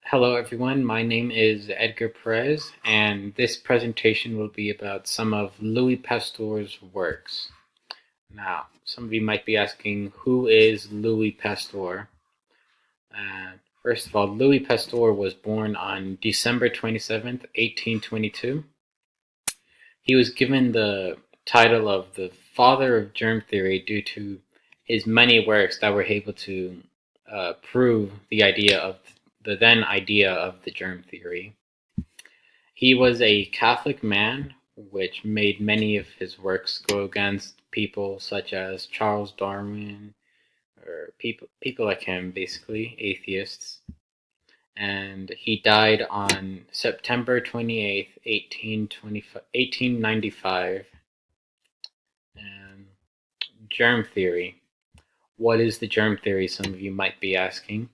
Hello everyone, my name is Edgar Perez, and this presentation will be about some of Louis Pasteur's works. Now, some of you might be asking, who is Louis Pasteur? First of all, Louis Pasteur was born on December 27th, 1822. He was given the title of the father of germ theory due to his many works that were able to prove the then idea of the germ theory. He was a Catholic man, which made many of his works go against people such as Charles Darwin, or people like him, basically atheists. And he died on September 28th, 1895. And germ theory. What is the germ theory? Some of you might be asking.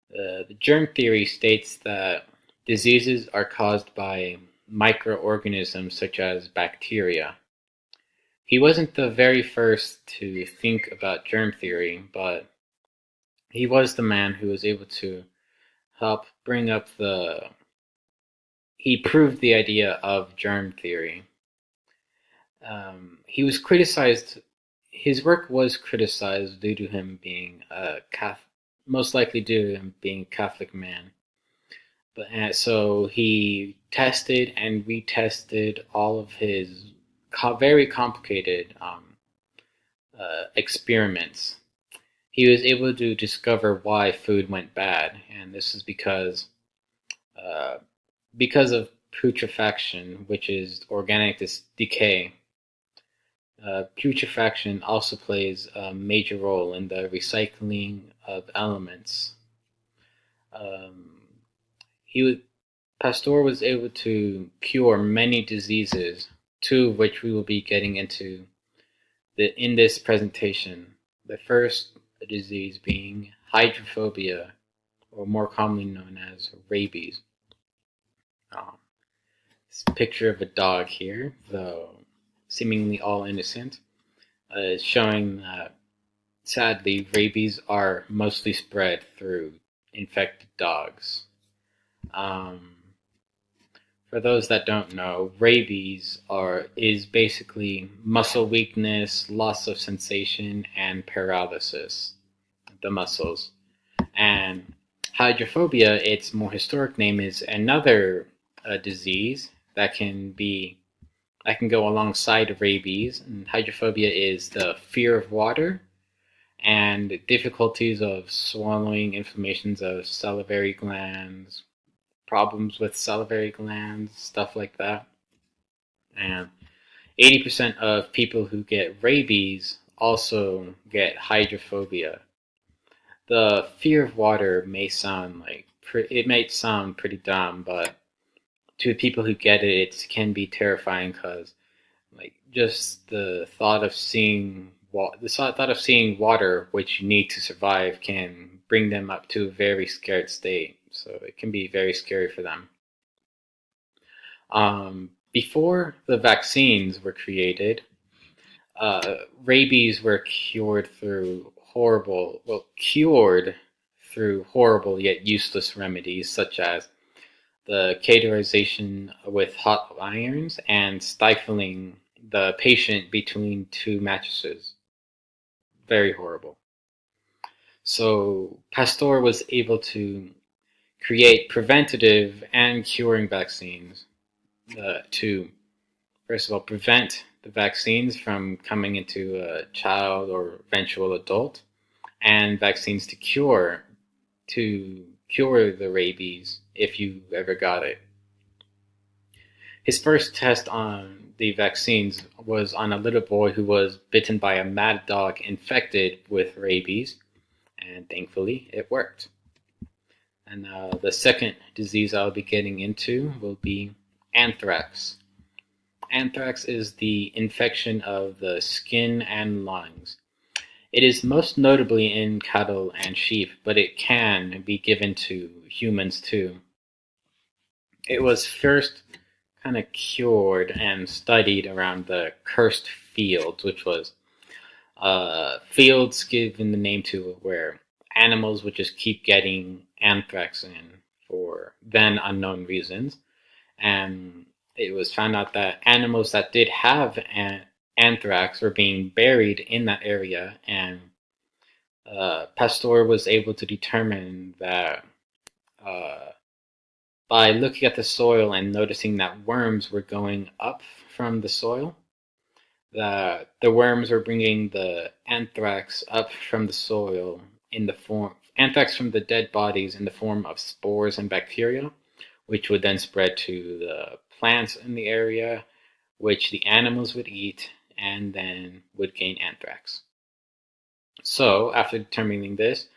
The germ theory states that diseases are caused by microorganisms such as bacteria. He wasn't the very first to think about germ theory, but he was the man who was able to help bring up he proved the idea of germ theory. He was criticized, his work was criticized due to him being a Catholic, most likely due to him being a Catholic man. But so he tested and retested all of his very complicated experiments. He was able to discover why food went bad, and this is uh, because of putrefaction, which is organic decay. Putrefaction also plays a major role in the recycling of elements. Um, he would, Pasteur was able to cure many diseases, two of which we will be getting into in this presentation. The first disease being hydrophobia, or more commonly known as rabies. This picture of a dog here, though seemingly all innocent, is showing that sadly rabies are mostly spread through infected dogs. Um, For those that don't know, rabies is basically muscle weakness, loss of sensation, and paralysis of the muscles. And hydrophobia, its more historic name, is another disease that can go alongside rabies. And hydrophobia is the fear of water and difficulties of swallowing, inflammations of salivary glands, problems with salivary glands, stuff like that. And 80% of people who get rabies also get hydrophobia. The fear of water may sound pretty dumb, but to people who get it, it can be terrifying because, just the thought of seeing water, which you need to survive, can bring them up to a very scared state. So it can be very scary for them. Before the vaccines were created, rabies were cured through horrible yet useless remedies, such as the cauterization with hot irons and stifling the patient between two mattresses. Very horrible. So Pasteur was able to create preventative and curing vaccines to, first of all, prevent the vaccines from coming into a child or eventual adult, and vaccines to cure the rabies if you ever got it. His first test on the vaccines was on a little boy who was bitten by a mad dog infected with rabies, and thankfully it worked. And the second disease I'll be getting into will be anthrax. Anthrax is the infection of the skin and lungs. It is most notably in cattle and sheep, but it can be given to humans too. It was first kind of cured and studied around the cursed fields, which was fields given the name to where animals would just keep getting anthrax in for then unknown reasons. And it was found out that animals that did have anthrax were being buried in that area, and Pasteur was able to determine that uh, by looking at the soil and noticing that worms were going up from the soil, that the worms were bringing the anthrax up from the soil in the form anthrax from the dead bodies in the form of spores and bacteria, which would then spread to the plants in the area, which the animals would eat and then would gain anthrax. So, after determining this,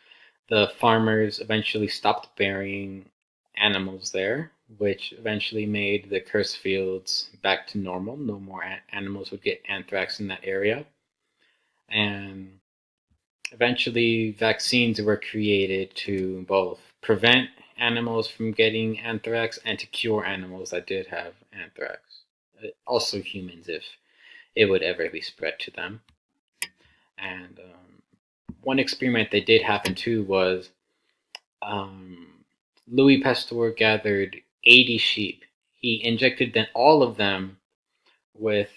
the farmers eventually stopped burying animals there, which eventually made the cursed fields back to normal. No more animals would get anthrax in that area. And eventually, vaccines were created to both prevent animals from getting anthrax and to cure animals that did have anthrax. Also, humans, if it would ever be spread to them. And one experiment they did happen too was Louis Pasteur gathered 80 sheep. He injected all of them with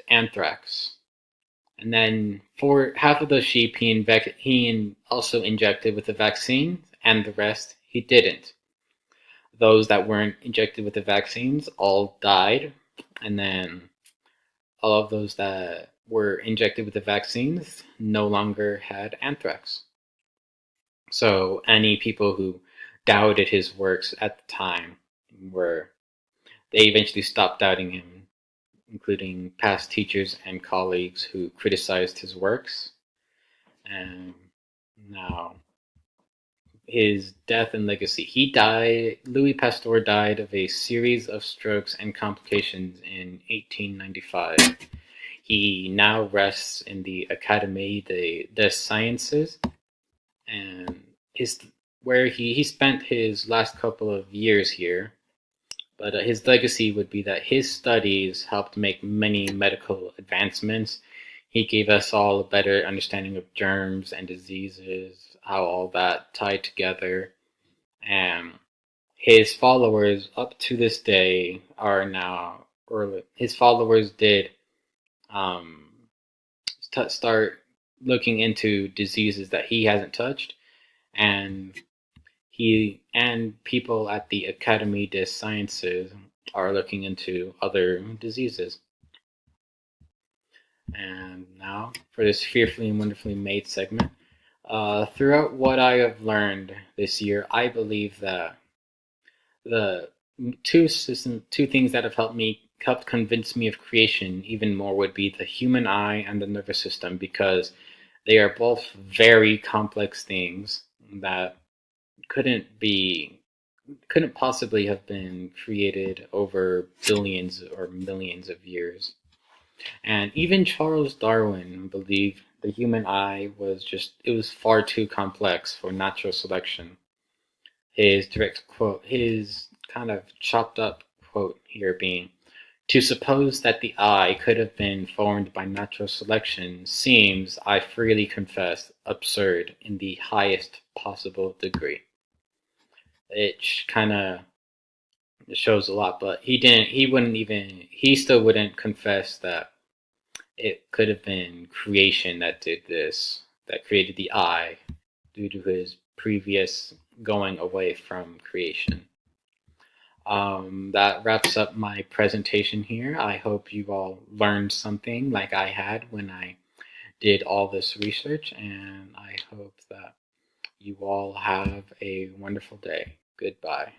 anthrax. And then for half of those sheep, he also injected with the vaccine, and the rest he didn't. Those that weren't injected with the vaccines all died, and then all of those that were injected with the vaccines no longer had anthrax. So any people who doubted his works at the time they eventually stopped doubting him, including past teachers and colleagues who criticized his works. And now, his death and legacy. Louis Pasteur died of a series of strokes and complications in 1895. He now rests in the Académie des Sciences, and where he spent his last couple of years here. But his legacy would be that his studies helped make many medical advancements. He gave us all a better understanding of germs and diseases, how all that tied together. And his followers, up to this day, his followers did start looking into diseases that he hasn't touched. And he and people at the Académie des Sciences are looking into other diseases. And now, for this Fearfully and Wonderfully Made segment, throughout what I have learned this year, I believe that the two things that have helped convince me of creation even more would be the human eye and the nervous system, because they are both very complex things that couldn't possibly have been created over billions or millions of years. And even Charles Darwin believed the human eye was far too complex for natural selection. His direct quote, his kind of chopped up quote here being, "To suppose that the eye could have been formed by natural selection seems, I freely confess, absurd in the highest possible degree." It kind of shows a lot, but he still wouldn't confess that it could have been creation that did this, that created the eye, due to his previous going away from creation. That wraps up my presentation here. I hope you all learned something like I had when I did all this research, and I hope that you all have a wonderful day. Goodbye.